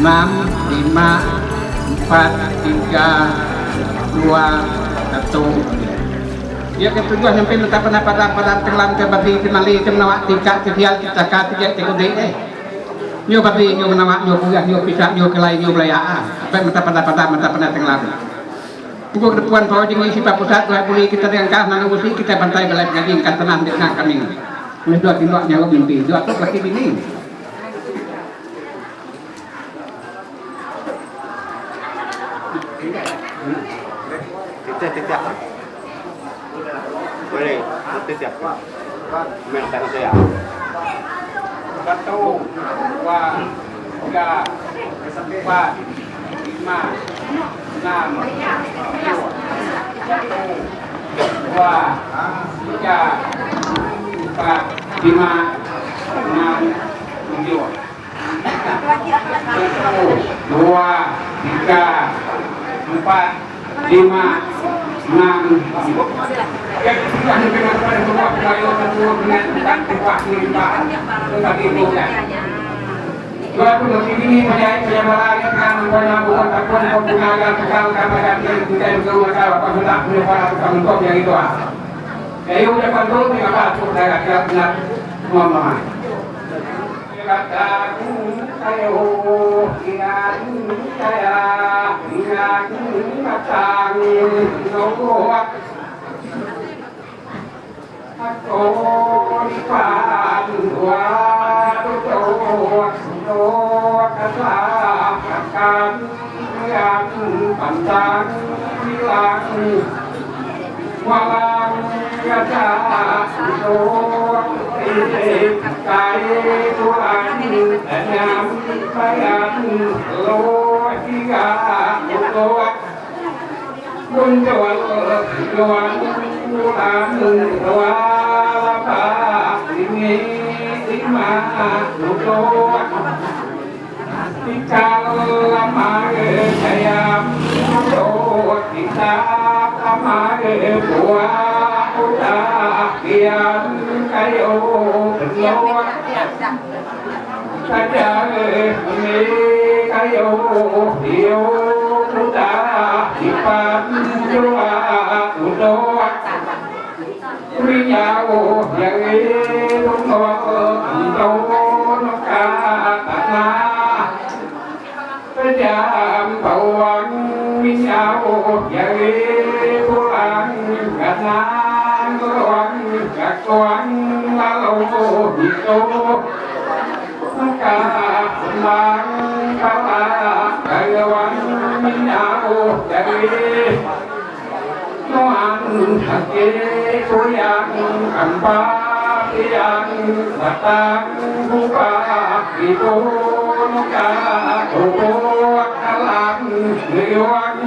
5, 4, 3, 2, 1. Ya ketujuh sampai letak pada tenggelam ke babi kenali kenawa tingkat kedial kita katiga tekode nyo babi nyo menawa nyo buah nyo pisah nyo kelai nyo belayaan sampai mata pada tenggelam pukul depan bahwa jeng isi pusat dua puli kita dengan kah nang usi kita bantai balai ngaji kan tenang di tengah kami ini dua tindak nyalok mimpi dua tuh lagi bini tidak boleh tidak minta saya 1, 2, 3, 4, 5, 6, 7, Dua puluh ini menjadi penyebaran yang bukan takut penggunaan bekal kamar dan kita juga masalah penggunaan penyebaran untuk yang itu. Jadi udah kontrol nih apa tuh saya kira ngomong. Kataku ayo ingat saya ingat matang nolak aku dipan dua katakan yang pandang bilang walang kata itu kai Tuhan yang sayang lo tiga untuk muncul Tuhan Tuhan dua apa ini lima untuk jika lama sayang untuk kita lama buat udah kian kayu belum saja ini kayu hiu udah dipan dua untuk riau yang itu untuk kata jam bawang minyak yang pulang karena kawan lalu itu maka mang kala kawan minyak dari nuan hati kuyang empat yang datang buka itu nuka buat kalang liwang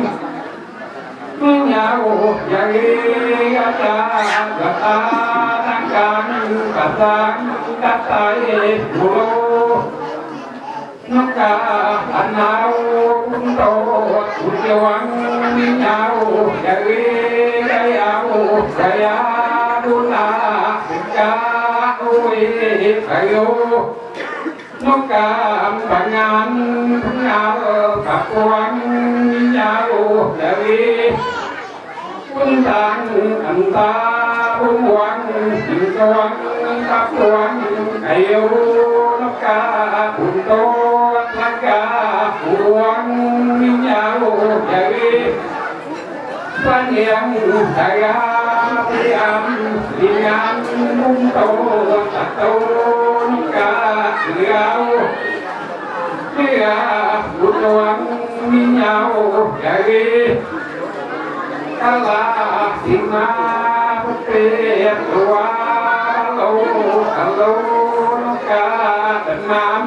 minyak jadi ada kata tangkan kata bulu nuka anau untuk tujuan minyak jadi gaya guna kayu nuka pangan pengal kapuan nyau dari puntang anta umwang ingkawang kapuan kayu nuka untuk laga uang nyau dari panjang saya diam dengan untuk satu jauh dia butuhan minyak dari kalah lima putih dua kalau nuka enam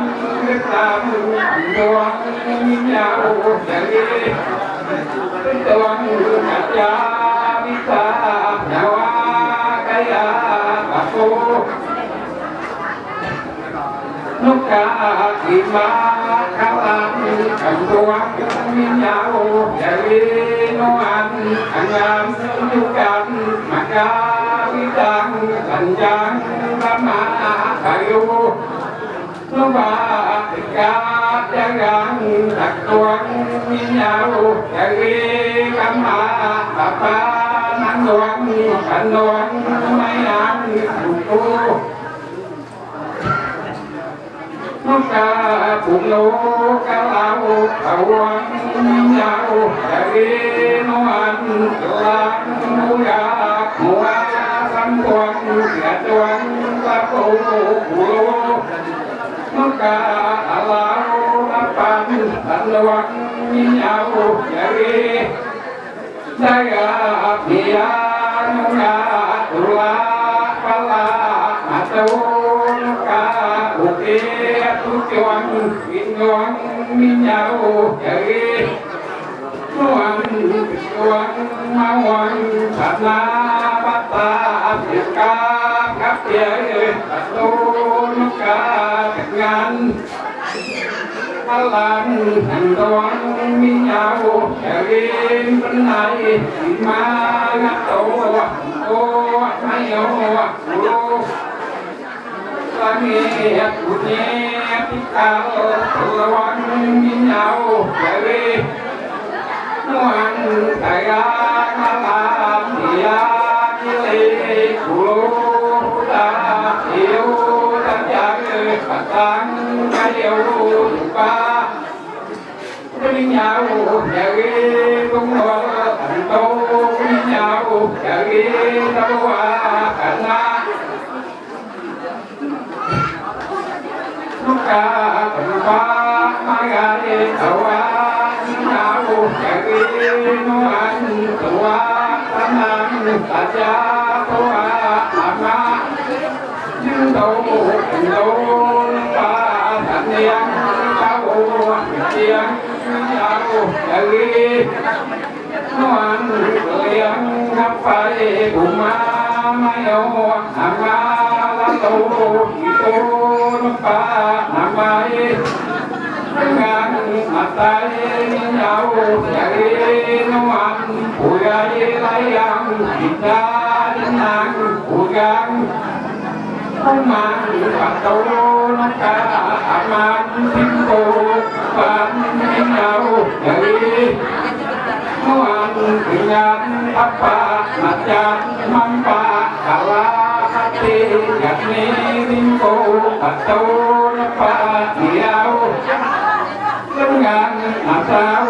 enam butuhan minyak dari butuhan kaca bisa nyawa kaya aku nuka lima kalang kantuan minyak dari nuan angam juga maka bidang panjang lama kayu lupa dekat jangan tak tuang minyak dari kamar apa nangguang kanuang mainan buku muka bulu kalau awang minyak dari nuan gelang muda mua sampuan tuang lapu bulu muka alau lapan laluan minyak dari saya biar muka tula pala atau muka bukit tujuan minuan minyak dari nuan tuan mawon sana bata Afrika kapir atau muka dengan alam tuan minyak dari penai lima tua oh ayo langit bunyi tikal lawan minyak dari nuan saya malam dia pilih bulu dah iyo dan jaga batang kayu lupa minyak dari tunggu tentu minyak dari tawa karena luka tempat magai tawa minyak dari nuan tua tanam saja tua lama jindu lupa dan yang tahu yang minyak dari nuan yang ngapai rumah mayo nama lalu itu lupa namai dengan mata minyak dari nuan uyai layang kita dengan ugang rumah atau naka aman pintu ban minyak dari nuan dengan apa macam mampa kala hati yakni pintu atau apa dia dengan asal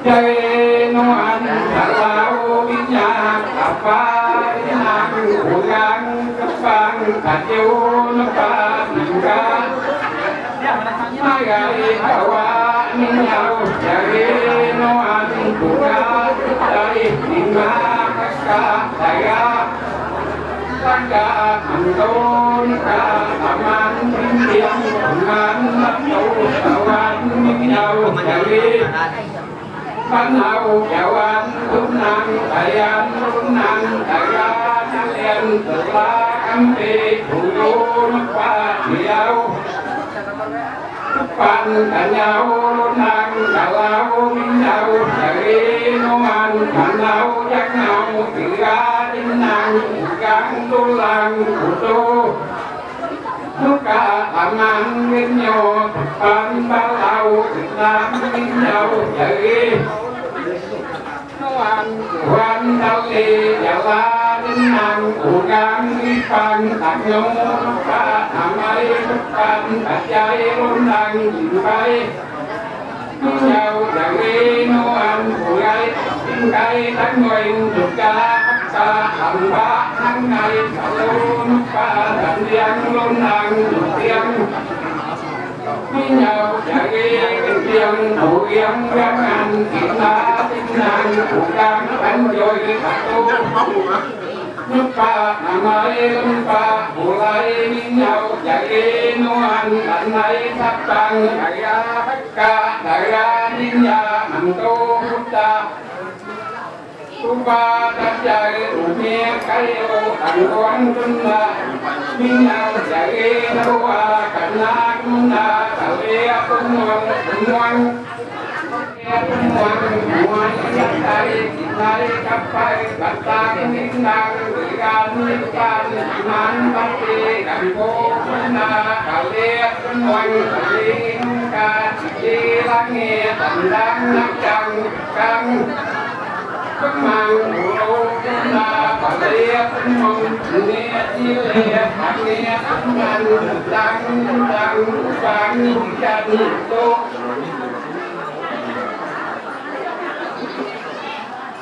dari nuan kalau minyak apa yang ulang kepang kacau lepas hingga magai bawa minyak dari nuan bunga dari lima kakak saya tangga antun ka aman pintiang dengan atau kawan minyak dari panau jawan tunang ayan tunang daya kalian telah kampe bulu lepas diau pan kanyau nang kalau minyak dari nuan panau janau tiga dinang gang tulang utuh luka aman minyak pan balau dengan minyak dari nuan dali jalan nang ugang ipan taknyong luka amai bukan bajai rundang jimpai minyak dari nuan kulai tingkai tangoin juga aksa hamba hangai kalau luka dan yang rundang tiang minyak dari tiang yang jangan kita tinggal bukan anjoy satu lupa namai lupa mulai minyak dari nuan tanai sabang kaya haka daya minyak mantu buta lupa terjadi rumia kayu tangguan tunda minyak dari dua karena tunda kalian penuang penuang penuang muai yang dari nay cấp phải bát tang ninh năng vị gan ninh can man bát ti đàn cô na cả liệt ngoan linh ca chi lắng nghe tận đang nắng trăng căng các mang đồ na cả liệt mong nghe chi liệt nghe ngàn đang vàng chân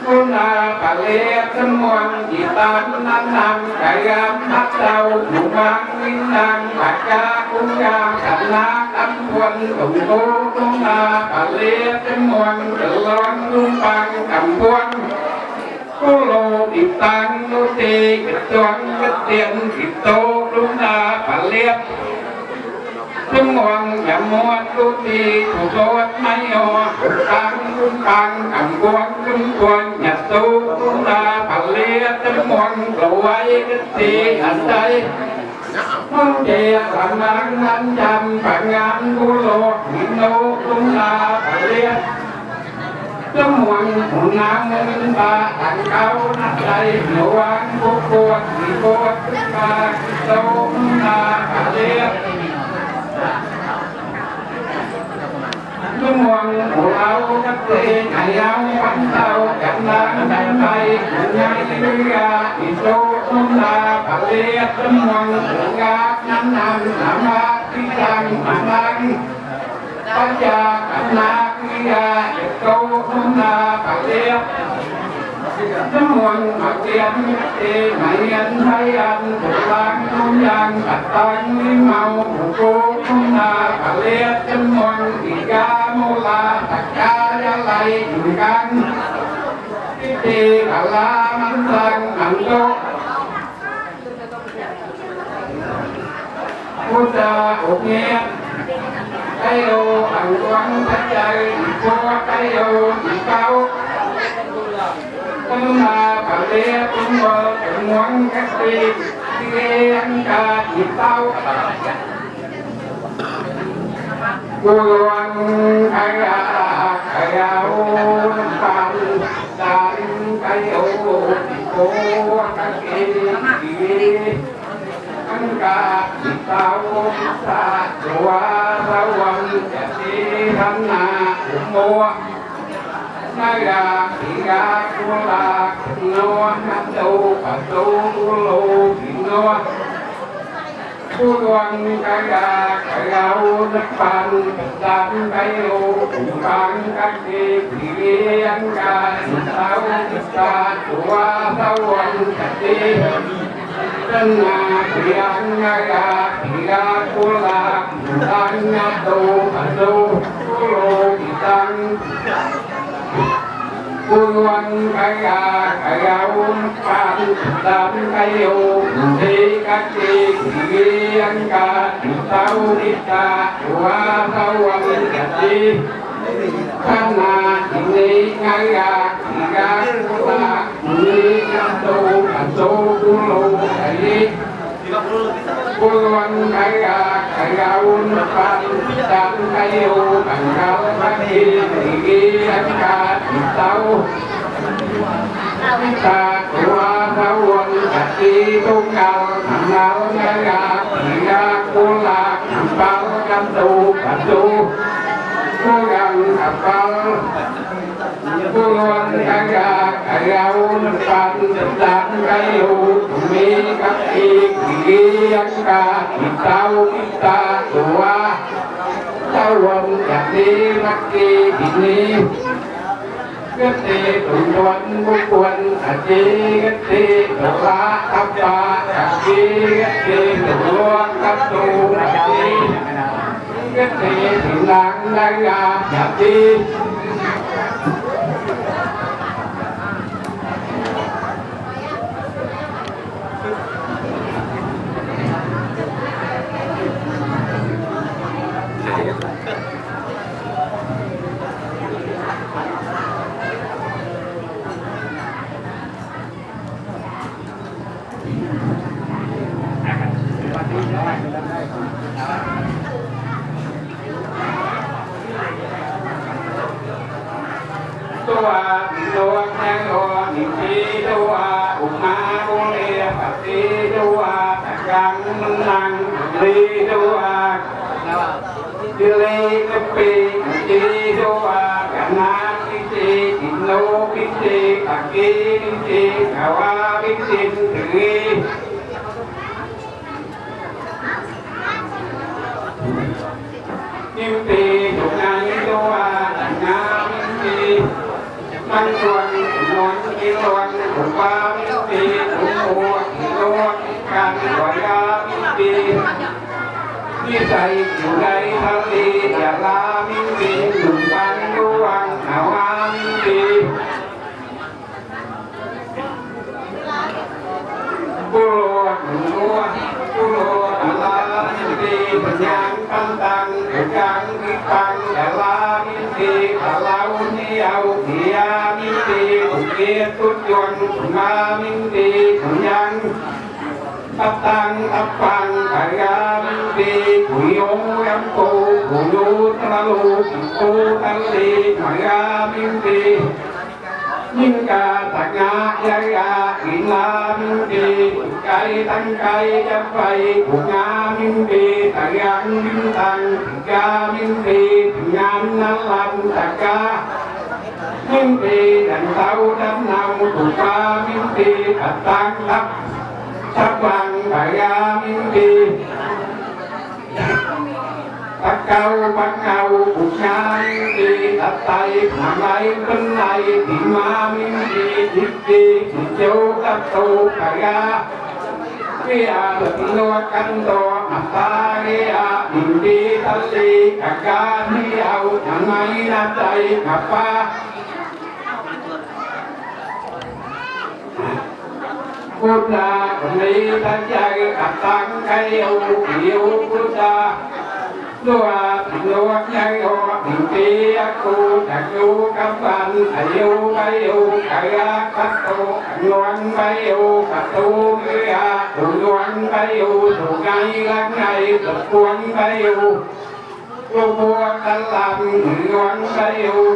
tô na cả liệt ngoan chỉ tan nan nam cái gam hát đầu đủ mang linh năng bạc ca cũng gam cả na đâm quân cùng cô na cả liệt ngoan tự loan luôn bằng cầm quân cô lô điệp tăng nô tê kịch toán kịch tiền kịch tô đúng na cả liệt ngoan nhằm mua cô tê thủ tốt máy ho tăng luôn bằng cầm quân nhặt tu đúng na cả liệt ngoan lộ ấy kịch tê anh đây mong chè làm ăn chăm bạn ngắm cô lô nhìn nô đúng na cả liệt trong hoàng hồn nam minh ba đàn cao nát đầy nấu ăn cô thì cô ba đâu na cả liệt trong hoàng hồn áo cắt tê ngày áo bánh tàu cảnh đang đánh tay nhai đi ra thì đâu na cả liệt trong hoàng hồn gác nắng nằm làm ba khi sang mang bác cha cảnh na khi ra câu na cả liệt trong hoàng mặc tiền thì mày anh thấy anh thuộc lang không gian bạch tăng lý màu cô na cả liệt trong hoàng thì ca mô la tất cả gia lạy dùng căn thì cả la mắn tăng ảnh tốt cô cha ột nghe cái ô bằng quán thái chạy cô cái ô bị cao tâm là cả lẽ cũng mơ cũng ngoan các đi nghe anh ca nhịp tao cô loan cái áo bàn đàn cái ô cô các đi anh ca nhịp tao xa qua sao quăng đi thân na mua na ga thì ga cô la no hát đâu cả đâu cô lô thì no cô loan cái ga nước pan đan cái ô cùng pan các đi anh ca sao ta qua sao quăng đi chân thì anh ga thì ga cô la đan hát đâu cả đâu cô lô thì đan cô loan cái ga pan đan cái ô thì các đi anh ca sao đi ta qua sao quăng đi khăn đi ngay ga cô la đi ngắm đâu cả đâu cô lô cái cô loan cái ga pan đan cái ô bằng cao các đi anh ca sao ta qua sao quăng đi tô cao thằng nào ga cô la bao cam tu cả tu cô gần bao cô loan cái ga pan đan cái ô mi các đi anh ca kita tua sao quăng đi mắc đi gede tuan bukuan aji gede doa apa aji gede doa katu aji gede bilang naga aji tua nhang ma bồ đề phật đi đô gang năng đi đô đi lê cấp pi đi đô cả na đi nô đi cả ki đi cả wa đi từ Kim tỳ dục năng đô nga minh man tuan non ki tuan qua minh tỳ mua đô can gọi minh tỳ như vậyอยู่ในทะเลอย่าลาminh tỳ dùng văn đô nào minh tỳ Pulo ala minti penyang pantang pegang ipang ala minti kalau niau dia minti ukir tujuan ma minti penyang patang apang kaya minti kuyong yamko kuyu terlalu ku tali maya minti Ninka tanga yaya ina mimpi kai tang kai japai bunga mimpi tayang bintang tiga mimpi dengan nalam taka mimpi dan tahu dan nau rupa mimpi datang lap cabang kaya mimpi Takau bakau bukan di atai mangai benai di mamin di jauh atau kaya Kia berluak kanto mata kia di tali kakak niau mangai natai apa Buddha kami tajai atang kayu Buddha Doa doa nyayo mimpi aku daku kapan ayo kayu kaya kato nuan kayu kato kia nuan kayu sungai langai tuan kayu lubuak dalam nuan kayu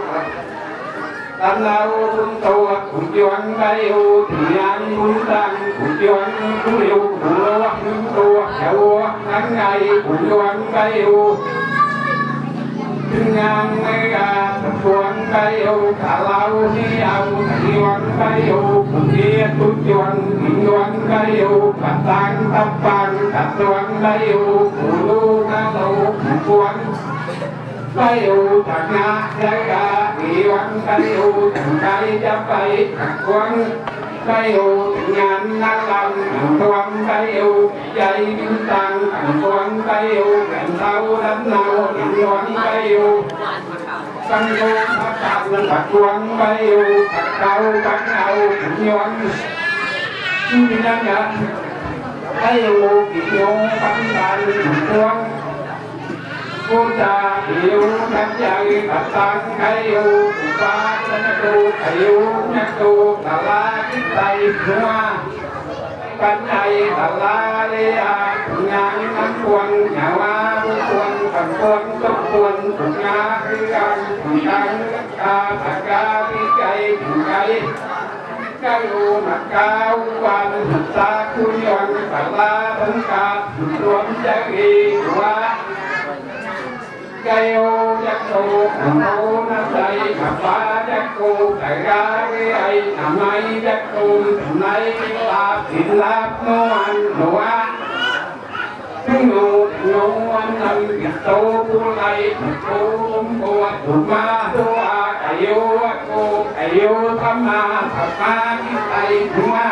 Tanau tuntua tujuan kayu tiang buntang tujuan kuliu buah tuntua jauh nangai tujuan kayu dengan mega tujuan kayu kalau niau tujuan kayu dia tujuan kayu batang tapang tujuan kayu bulu kalau tujuan kayu tengah jaga iwan kayu tengkai japai kakuan kayu dengan nalam tuan kayu jai bintang tuan kayu gantau dan nau tuan kayu kanggo papan kakuan kayu kakau kakau tuan binangan kayu bingung pandan tuan Buddha yêu các jai batang kayu upa tanatu kayu nyatu tala kitai semua pandai tala lea ngang nangkuan nyawa bukuan kampuan tukuan bunga rian bungkang taga pikai bungai kayu makau wan sakuyon tala bengkat tuan jagi dua Kayo yakso kamu nasai apa yakko kaya ai namai yakko nai la tilap noan noa tunggu noan nam yakso pulai ko duma doa kayo sama kitai dua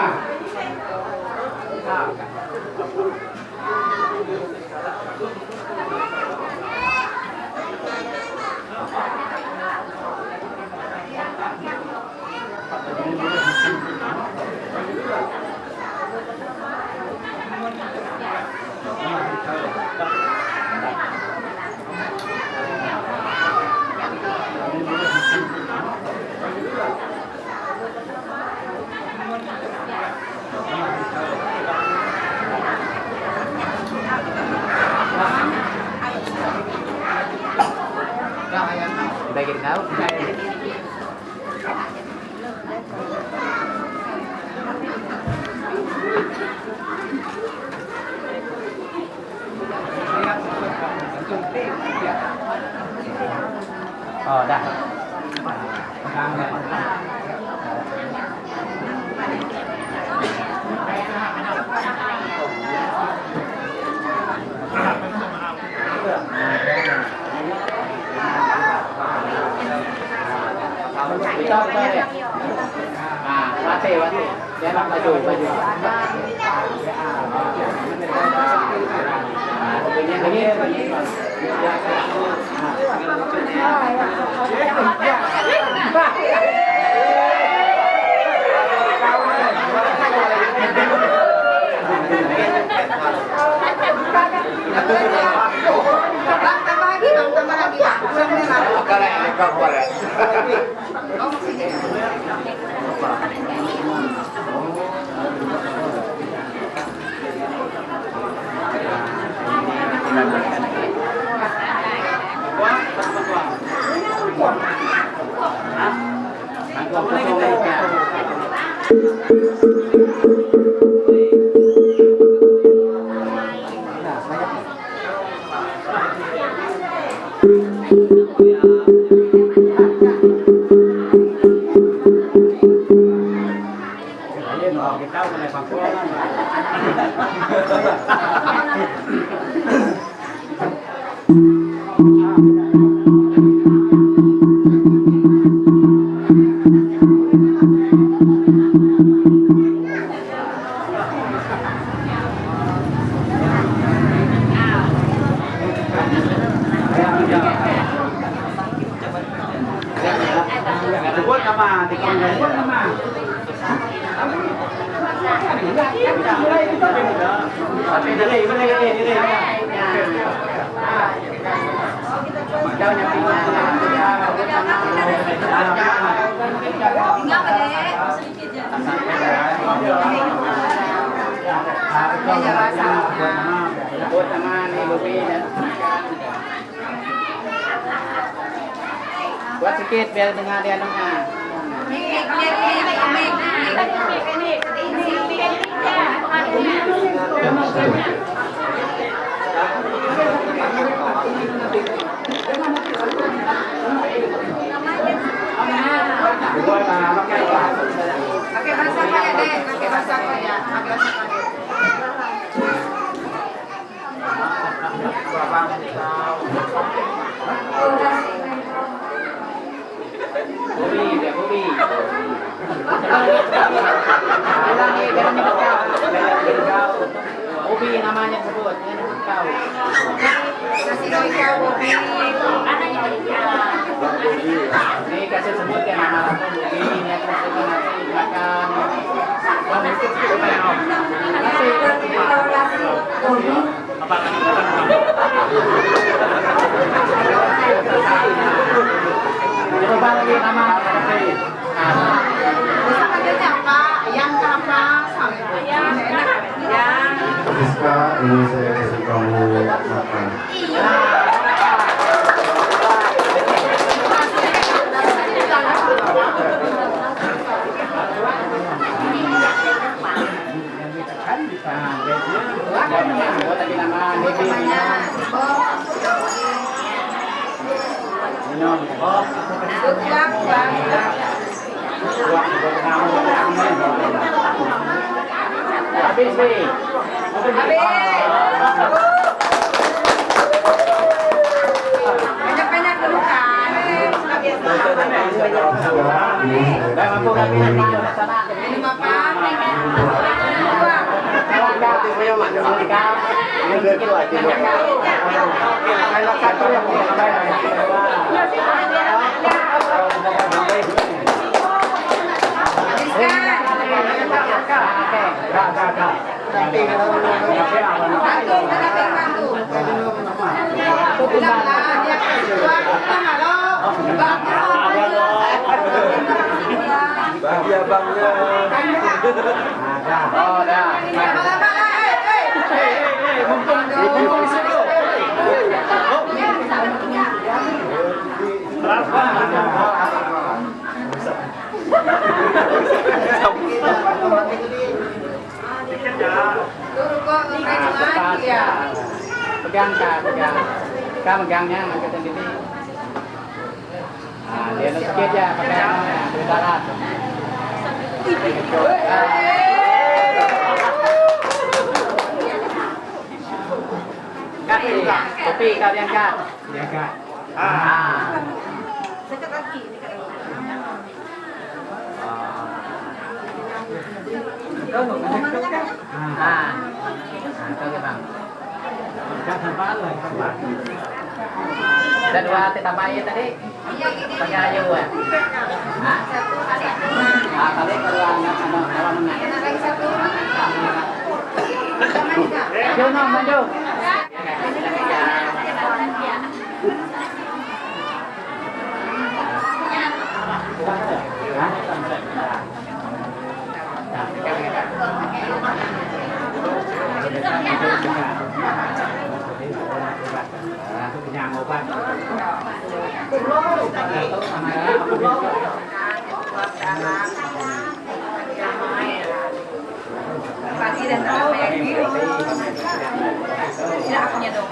Oh, dah. Wati. Dia nak baju. Buat sedikit biar dengar dia dengar. Pakai bahasa apa ya, Dek? Pakai bahasa apa ya? Pakai bahasa apa ya? Ubi namanya sebut, ini kau. Kasih kau Ubi. Ini kasih sebut ya nama aku Ubi. Ini aku sebut nanti makan. Apa kan itu? Coba lagi nama. Bisa panggilnya apa? Ayam ke apa? Ayam. Ayam. Siska, ini saya kasih kamu makan. Habis nih. Banyak-banyak dulu kan. Mampu kami ini Bapak. Bahagia bangga. Oh, dah. Mumpung di situ. Berapa? Lepas ya. Pegang kak, pegang. Kak megangnya angkat sendiri. Nah, dia sedikit ya, pakai yang darat. Kopi kau diangkat. Diangkat. Dekat kaki, dekat Ada dua tambah aja tadi. Pakai aja buat. Kali kalau anak kalau menang. Lagi satu. Jono maju. Pasti dan tidak punya dong.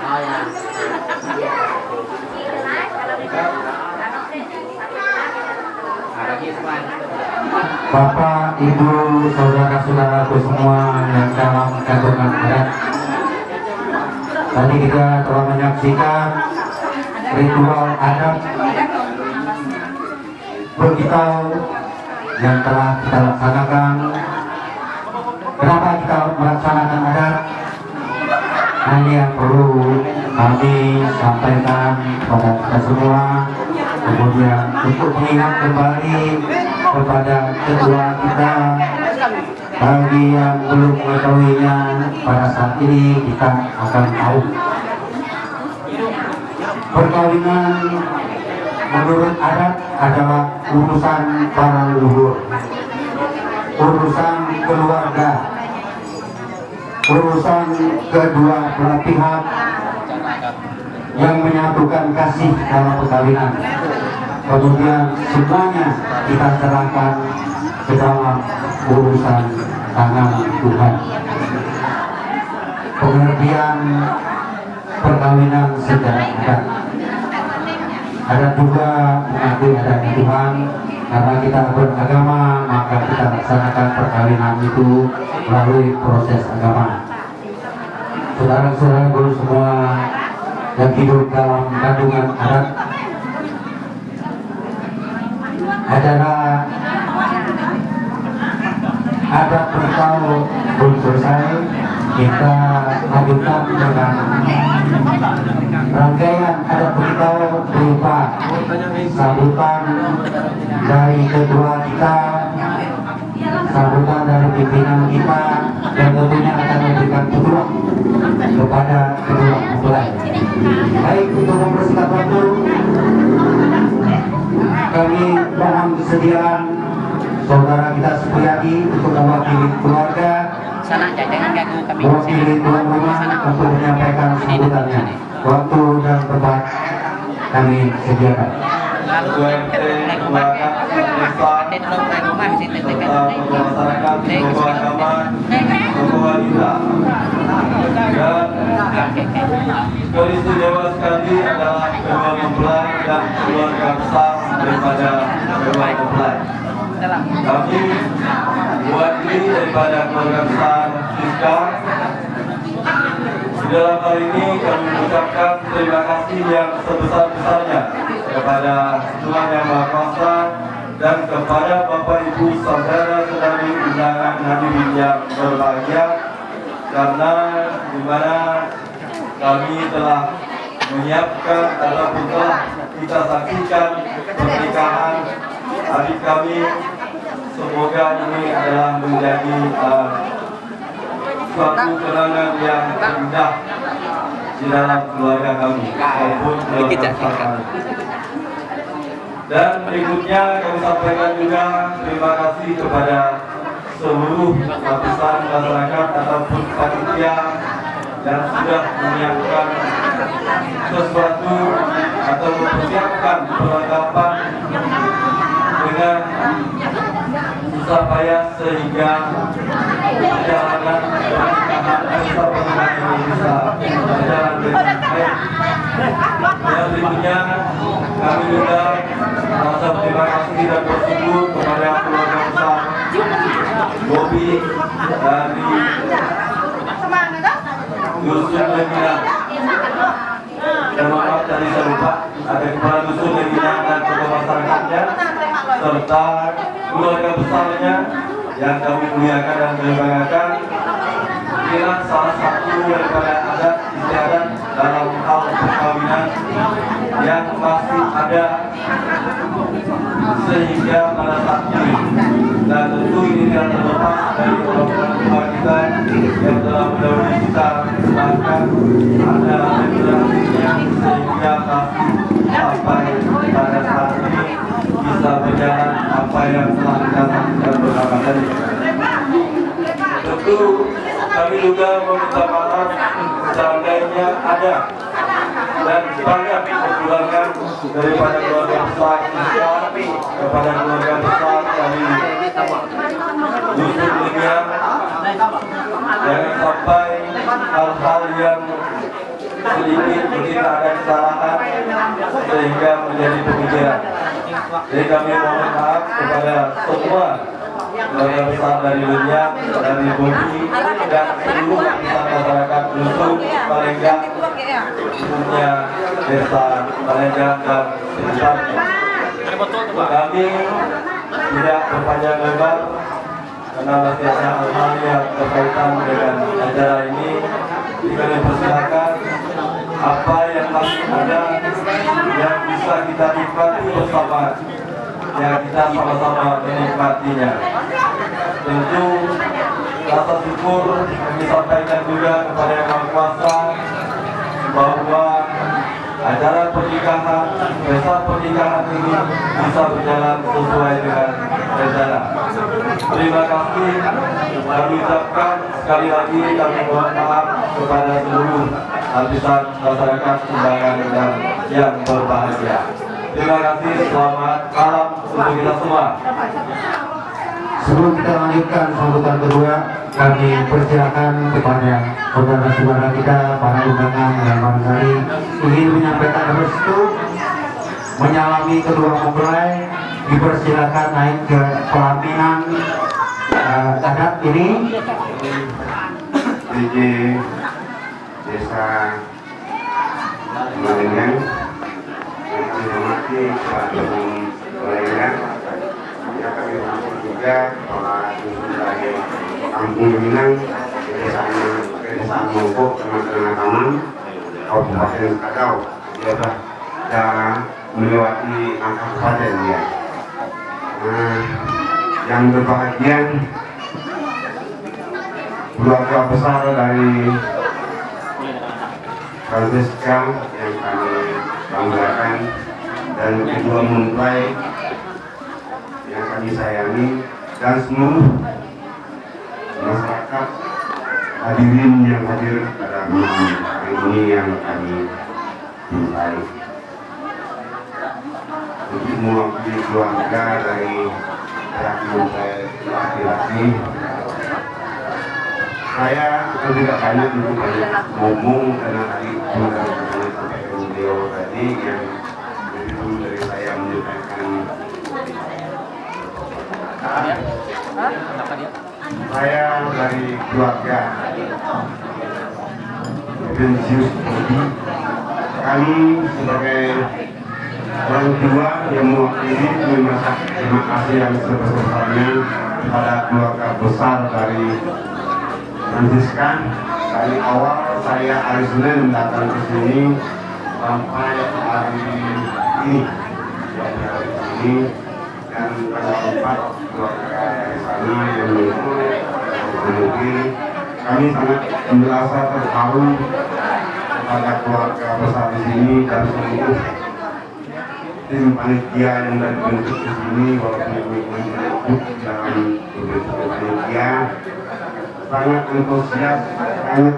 Bapak, Ibu, saudara-saudaraku semua yang dalam kandungan adat, tadi kita telah menyaksikan ritual adat berkitau yang telah kita laksanakan. Kenapa kita melaksanakan adat? Hanya yang perlu kami sampaikan kepada kita semua, kemudian untuk mengingat kembali kepada ketua kita, bagi yang belum mengetahuinya pada saat ini kita akan tahu. Perkawinan menurut adat adalah urusan para leluhur, urusan keluarga, urusan kedua belah pihak yang menyatukan kasih dalam perkawinan. Kemudian semuanya kita serahkan ke dalam urusan tangan Tuhan. Pengertian perkawinan secara adat. Adat juga mengakui adanya Tuhan. Karena kita beragama, maka kita laksanakan perkawinan itu melalui proses agama. Saudara-saudara guru semua yang hidup dalam kandungan adat adalah adat perkau belum selesai, kita lanjutkan dengan rangkaian adat perkau berupa sambutan dari ketua kita, sambutan dari pimpinan kita, dan tentunya akan memberikan petuah kepada kedua mempelai. Baik, untuk mempersingkat waktu, kami mohon kesediaan saudara kita Supuyadi untuk mewakili keluarga, mewakili tuan rumah untuk menyampaikan sambutannya. Waktu dan tempat kami sediakan. Kondisi dewa sekali adalah kedua mempelai dan keluarga besar daripada kedua mempelai. Kami mewakili daripada keluarga besar Siska. Di dalam hal ini kami mengucapkan terima kasih yang sebesar-besarnya kepada Tuhan Yang Maha Kuasa dan kepada Bapak Ibu saudara-saudari undangan hadirin yang berbahagia, karena di mana kami telah menyiapkan ataupun telah kita saksikan pernikahan adik kami. Semoga ini adalah menjadi suatu kenangan yang indah di dalam keluarga kami maupun keluarga kami. Dan berikutnya kami sampaikan juga terima kasih kepada seluruh lapisan masyarakat ataupun panitia yang sudah menyiapkan sesuatu atau mempersiapkan perlengkapan dengan susah payah sehingga perjalanan pernikahan besar pernikahan ini bisa berjalan dengan baik. Yang berikutnya kami juga merasa berterima kasih dan bersyukur kepada keluarga besar Bobi dari Dusun Leminang. Dan maaf tadi saya lupa, ada kepala dusun Leminang dan tokoh masyarakatnya serta keluarga besarnya yang kami muliakan dan banggakan. Inilah salah satu daripada adat istiadat dalam hal perkawinan yang masih ada sehingga pada saat ini, dan tentu ini tidak terlepas dari orang tua kita yang telah mendahului kita, bahkan ada generasinya sehingga masih sampai pada saat ini bisa berjalan apa yang telah kita saksikan bersama tadi. Tentu kami juga meminta maaf seandainya ada dan banyak kekurangan daripada keluarga besar kepada keluarga besar dari Dusun Leminang. Jangan sampai hal-hal yang sedikit mungkin ada kesalahan sehingga menjadi pemikiran. Jadi kami mohon maaf kepada semua keluarga besar dari Leminang, dari Bobi dan seluruh lapisan masyarakat Dusun Palenggang, khususnya desa Palenggang dan sekitarnya. Kami tidak berpanjang lebar karena masih ada hal-hal yang berkaitan dengan acara ini. Kami persilakan apa yang masih ada yang bisa kita nikmati bersama, yang kita sama-sama menikmatinya. Tentu rasa syukur kami sampaikan juga kepada Yang Maha Kuasa bahwa acara pernikahan, pesta pernikahan ini bisa berjalan sesuai dengan rencana. Terima kasih kami ucapkan sekali lagi, kami mohon maaf kepada seluruh lapisan masyarakat undangan dan yang berbahagia. Terima kasih, selamat malam untuk kita semua. Sebelum kita lanjutkan sambutan kedua, kami persilakan kepada saudara-saudara kita, para undangan yang barangkali ingin menyampaikan restu, menyalami kedua mempelai, dipersilakan naik ke pelaminan adat ini. DJ Desa Palenggang yang kami hormati Pak Dukung Palenggang, yang kami hormati juga Pak Dusun dari Kampung Leminang, Desa Mongko, Kecamatan Taman, Kabupaten Kadau. Dia sudah melewati angka kabupaten ya. Yang berbahagia keluarga besar dari Francisca yang kami banggakan dan kedua mempelai yang kami sayangi dan seluruh masyarakat hadirin yang hadir pada malam hari ini yang kami cintai. Untuk mewakili keluarga dari mempelai laki-laki, saya tidak banyak ngomong karena tadi sudah sampai ke beliau tadi yang begitu dari saya menyampaikan saya dari keluarga Vensius Bobi. Kami sebagai orang tua yang mewakili mengucapkan terima kasih yang sebesar-besarnya kepada keluarga besar dari Francisca. Dari awal saya hari Senin datang ke sini sampai hari ini, dan pada tempat keluarga dari sana yang mungkin kami sangat merasa terharu kepada keluarga besar di sini dan seluruh tim panitia yang dari bentuk di sini, walaupun bentuk dalam bentuk panitia sangat antusias, sangat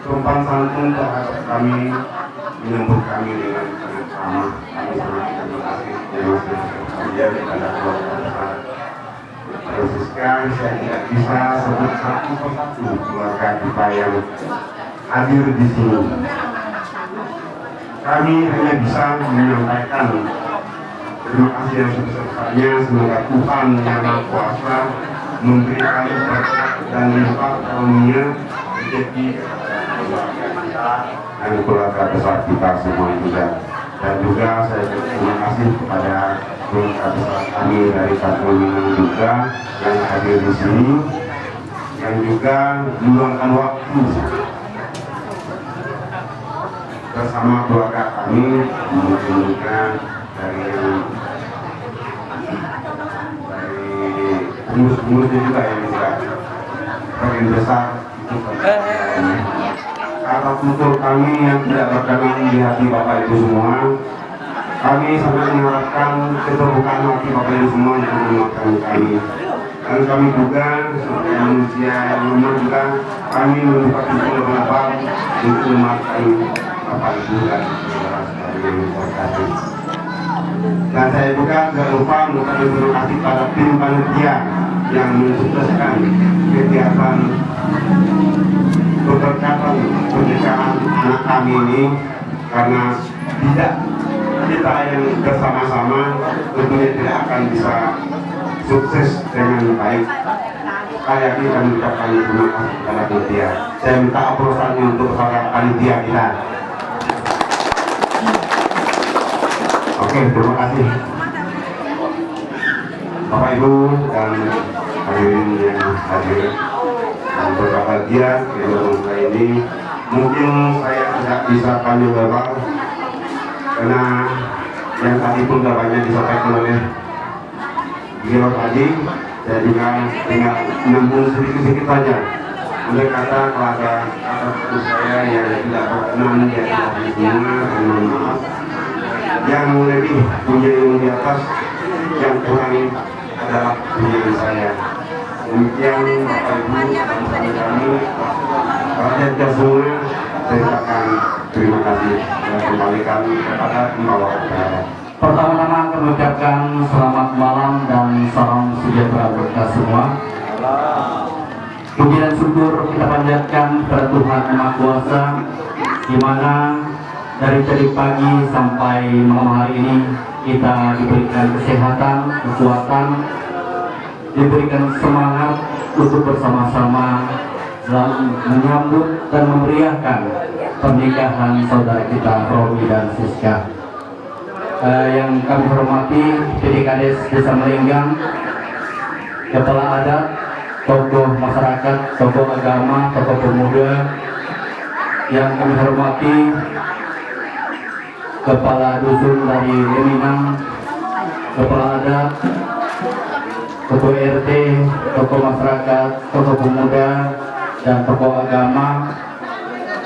sopan santun terhadap kami, menyambut kami dengan sangat ramah. Kami sangat terima kasih yang masih bekerja kepada keluarga besar Francisca. Saya tidak bisa sebut satu persatu keluarga kita yang hadir di sini. Kami hanya bisa menyampaikan terima kasih yang sebesar-besarnya. Semoga Tuhan yang Maha Kuasa memberikan berkat dan limpah karunia rezeki dan keluarga besar kita semua juga. Dan juga saya terima kasih kepada keluarga besar kami dari Kabupaten Minang juga yang hadir di sini, yang juga meluangkan waktu bersama keluarga kami, mungkin juga dari pengurus-pengurusnya juga yang juga bagian besar itu. Kata tutur kami yang tidak berkenan di hati Bapak Ibu semua, kami sangat mengharapkan keterbukaan hati Bapak Ibu semua untuk menguatkan kami. Dan kami juga sebagai manusia yang lemah juga, kami membuka pintu lebar untuk memaafkan Bapak Ibu dan saudara sekalian yang berkati. Dan saya juga jangan lupa mengucapkan terima kasih pada tim panitia yang mensukseskan kegiatan keberkatan pernikahan anak kami ini, karena tidak kita yang bersama-sama tentunya tidak akan bisa sukses dengan baik. Kali ini kami mengucapkan terima kasih kepada panitia. Saya minta aplausannya untuk para panitia kita. Oke, terima kasih Bapak Ibu dan hadirin yang hadir dan berbahagia di dalam ini. Mungkin saya tidak bisa panjang lebar karena yang tadi pun sudah banyak disampaikan oleh beliau tadi. Saya juga tinggal menyambung sedikit-sedikit saja. Oleh kata kepada saya yang tidak berkenan di atas semua, mohon maaf. Yang lebih punya ilmu di atas, yang kurang adalah punya saya. Demikian Bapak Ibu dan kami, rakyat semua, saya ucapkan terima kasih dan kembalikan kepada pembawa acara. Pertama-tama kami ucapkan selamat malam dan salam sejahtera buat kita semua. Puji dan syukur kita panjatkan kepada Tuhan Yang Maha Kuasa, di mana dari tadi pagi sampai malam hari ini kita diberikan kesehatan, kekuatan, diberikan semangat untuk bersama-sama menyambut dan memeriahkan pernikahan saudara kita Robi dan Siska. Yang kami hormati PDKades Desa Melenggang, kepala adat, tokoh masyarakat, tokoh agama, tokoh pemuda. Yang kami hormati kepala dusun dari Leminang, kepala adat, tokoh RT, tokoh masyarakat, tokoh pemuda, dan tokoh agama,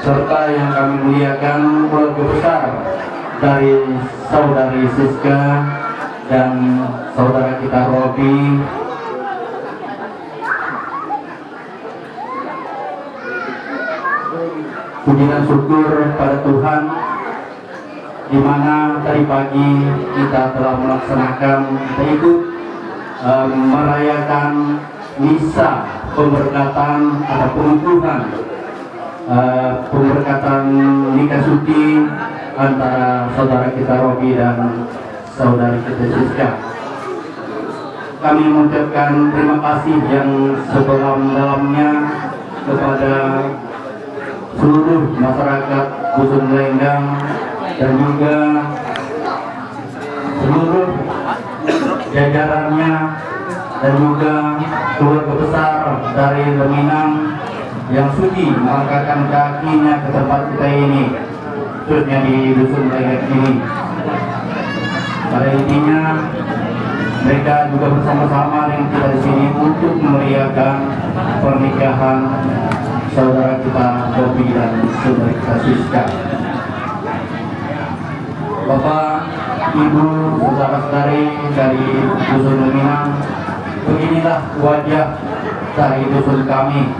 serta yang kami muliakan keluarga besar dari saudari Siska dan saudara kita Robi. Puji dan syukur pada Tuhan, di mana tadi pagi kita telah melaksanakan, kita ikut merayakan misa pemberkatan atau pengukuhan pemberkatan nikah suci antara saudara kita Robi dan saudari kita Siska. Kami mengucapkan terima kasih yang sedalam-dalamnya kepada seluruh masyarakat Dusun Melenggang dan juga seluruh jajarannya dan juga keluarga besar dari Leminang yang sudi melangkahkan kakinya ke tempat kita ini, khususnya di Dusun Melenggang ini. Pada intinya mereka juga bersama-sama dengan kita di sini untuk memeriahkan pernikahan saudara kita Robi dan saudara kita Siska. Bapak, Ibu, saudara-saudari dari Dusun Leminang, beginilah wajah dari dusun kami.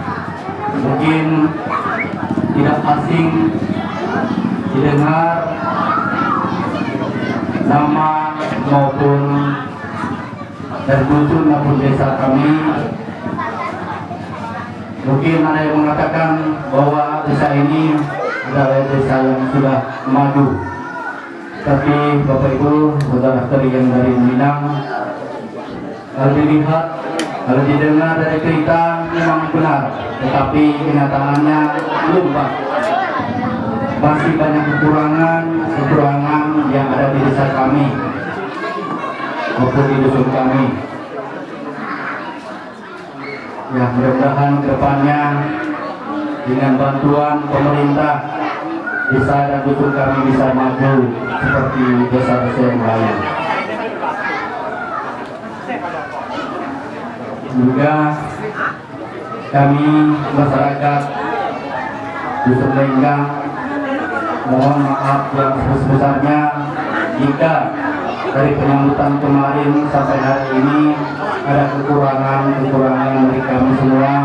Mungkin tidak asing didengar nama maupun dari dusun maupun desa kami. Mungkin ada yang mengatakan bahwa desa ini adalah desa yang sudah maju. Tapi Bapak Ibu, saudara-saudari yang dari Minang, kalau dilihat, kalau didengar dari cerita memang benar, tetapi kenyataannya belum, Pak. Masih banyak kekurangan yang ada di desa kami maupun di dusun kami. Ya, mudah-mudahan ke depannya dengan bantuan pemerintah desa dan dusun kami bisa maju seperti desa-desa yang lain. Juga kami masyarakat dusun Lenggang mohon maaf yang sebesar-besarnya jika dari penyambutan kemarin sampai hari ini ada kekurangan dari kami semua,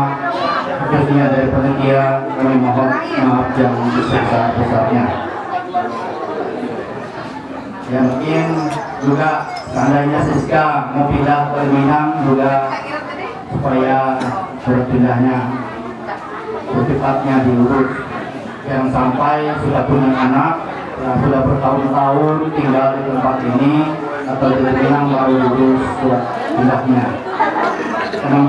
khususnya dari panitia. Kami mohon maaf yang sebesar-besarnya. Ya, mungkin juga seandainya Siska mau pindah ke Minang juga supaya surat pindahnya secepatnya diurus. Yang sampai sudah punya anak, yang sudah bertahun-tahun tinggal di tempat ini atau di Minang baru urus surat pindahnya. Karena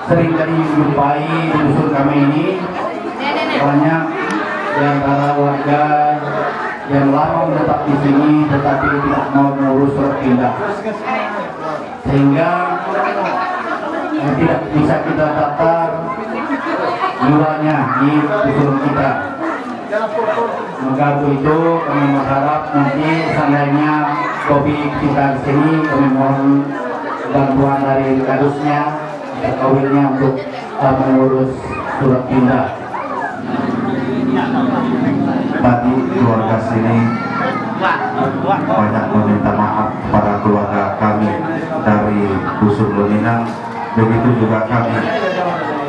sering kali dijumpai di dusun kami ini banyak di antara warga yang lama menetap di sini tetapi tidak mau mengurus surat pindah, sehingga tidak bisa kita tata jiwanya di dusun kita. Maka itu kami berharap nanti seandainya kopi kita di sini, kami mohon bantuan dari kadusnya, kawinnya untuk mengurus surat pindah. Tadi keluarga sini banyak meminta maaf kepada keluarga kami dari dusun Leminang. Begitu juga kami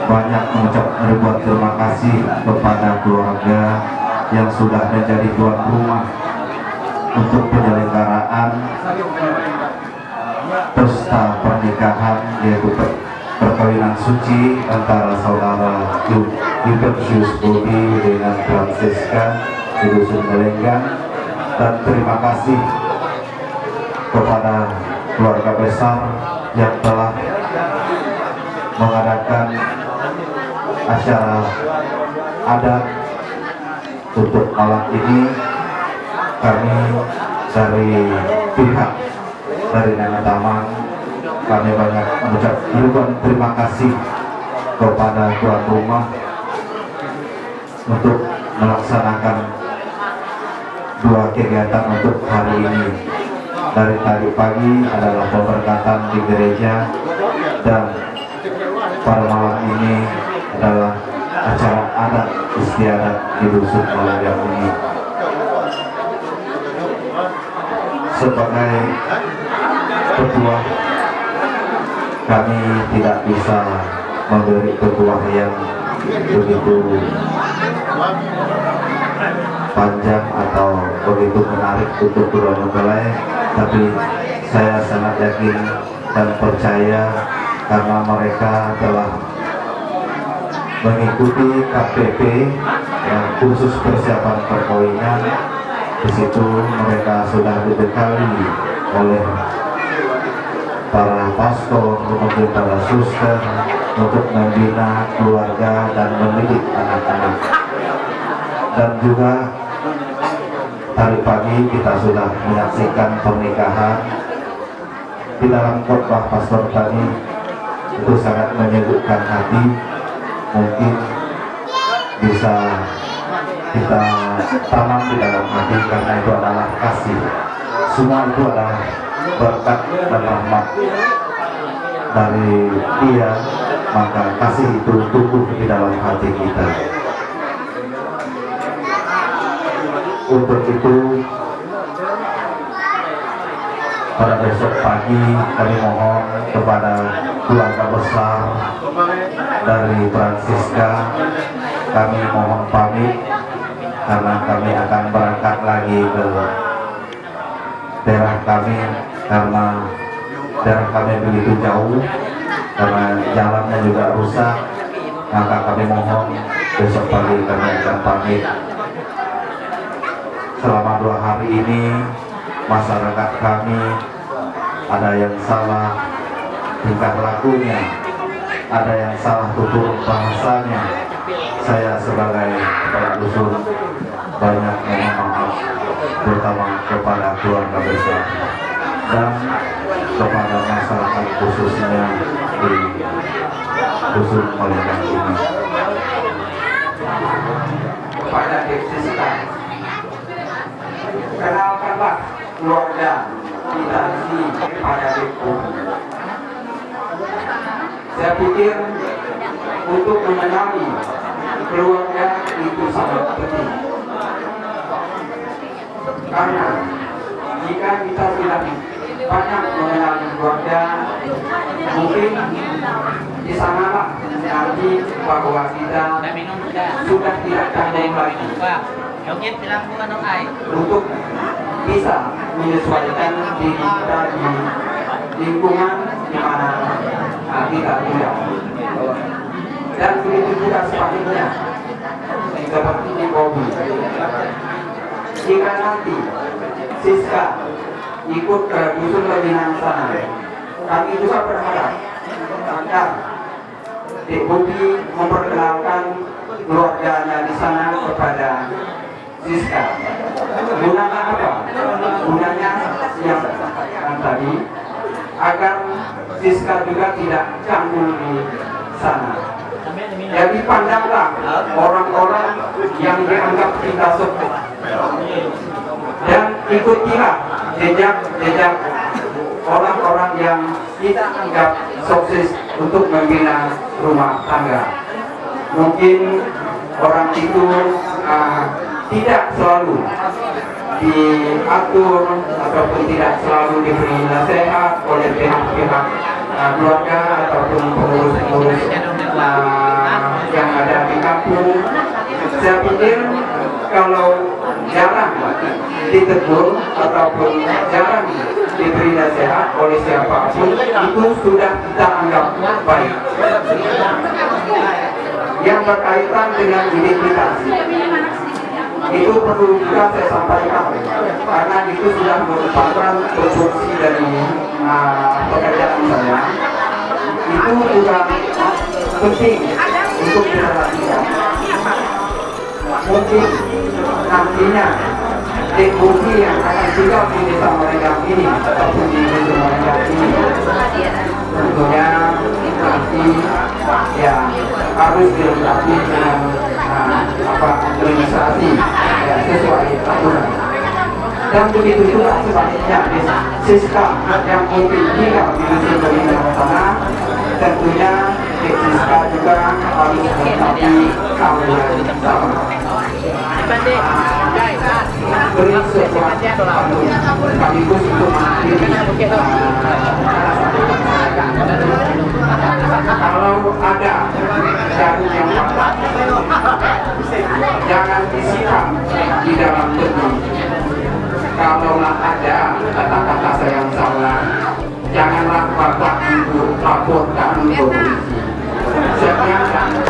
banyak mengucap ribuan terima kasih kepada keluarga yang sudah menjadi tuan rumah untuk penyelenggaraan pesta pernikahan, yaitu perkawinan suci antara saudara Hubertus Bobi dengan Francisca di dusun Lenggang. Dan terima kasih kepada keluarga besar yang telah mengadakan acara adat untuk malam ini. Kami dari pihak dari Nenek Taman, kami banyak mengucap ribuan terima kasih kepada tuan rumah untuk melaksanakan dua kegiatan untuk hari ini. Dari tadi pagi adalah pemberkatan di gereja, dan pada malam ini adalah acara adat istiadat di dusun Lenggang ini. Sebagai ketua, kami tidak bisa memberi ketua yang begitu panjang atau begitu menarik untuk kedua mempelai, tapi saya sangat yakin dan percaya karena mereka telah mengikuti KPP yang khusus persiapan perkawinan. Di situ mereka sudah dibekali oleh para pastor, kemudian para suster untuk membina keluarga dan mendidik anak-anak. Dan juga tadi pagi kita sudah menyaksikan pernikahan. Di dalam khotbah pastor tadi itu sangat menyejukkan hati. Mungkin bisa kita tanam di dalam hati, karena itu adalah kasih. Semua itu adalah berkat dan rahmat dari Dia, maka kasih itu tumbuh di dalam hati kita. Untuk itu pada besok pagi kami mohon kepada keluarga besar dari Francisca, kami mohon pamit karena kami akan berangkat lagi ke daerah kami, karena daerah kami begitu jauh, karena jalannya juga rusak. maka kami mohon besok pagi kami akan pamit. Selama 2 hari ini masyarakat kami ada yang salah tingkah lakunya, ada yang salah tutur bahasanya. Saya sebagai kepala dusun banyak mohon maaf, terutama kepada keluarga besar dan kepada masyarakat khususnya di dusun Malindang ini. Kepada Deksista, kenalkanlah keluarga kita di sini kepada Dekku. Saya pikir untuk mengenali keluarga itu sangat penting, karena jika kita tidak banyak mengenali keluarga, mungkin di sanalah nanti bahwa kita sudah tidak canggung lagi untuk bisa menyesuaikan diri kita di lingkungan di mana kita tinggal. Dan begitu juga sebaliknya, seperti di Bobi. Jika nanti Siska ikut ke dusun Lebinang sana, kami juga berharap agar Dek Bobi memperkenalkan keluarganya di sana kepada Siska. Gunanya apa? Gunanya yang tadi, agar Siska juga tidak canggung di sana. Jadi pandanglah orang-orang yang dianggap kita sukses dan ikutilah jejak orang-orang yang kita anggap sukses untuk membina rumah tangga. Mungkin orang itu tidak selalu diatur ataupun tidak selalu diberi nasihat oleh pihak-pihak keluarga ataupun pengurus-pengurus yang ada di kampung. Saya pikir kalau jarang ditegur ataupun jarang diberi nasihat oleh siapapun, itu sudah kita anggap baik. Yang berkaitan dengan identitas itu perlu juga saya sampaikan, karena itu sudah merupakan produksi dari pekerjaan saya. Itu juga penting untuk diperhatikan. Mungkin nantinya Dek Bobi yang akan tinggal di desa Malindang ini ataupun di dusun Malindang ini, tentunya nanti ya harus dilengkapi dengan administrasi ya, sesuai aturan. Dan begitu juga sebaliknya Siska yang mungkin tinggal di dusun Malindang sana, tentunya Dek Siska juga harus melengkapi hal yang sama. Beri sebuah sekaligus untuk mengakhiri kalau ada jarum yang patah, jangan disimpan di dalam tebu. Kalau ada kata-kata saya yang salah, janganlah bapak ibu laporkan ke polisi. Sekian.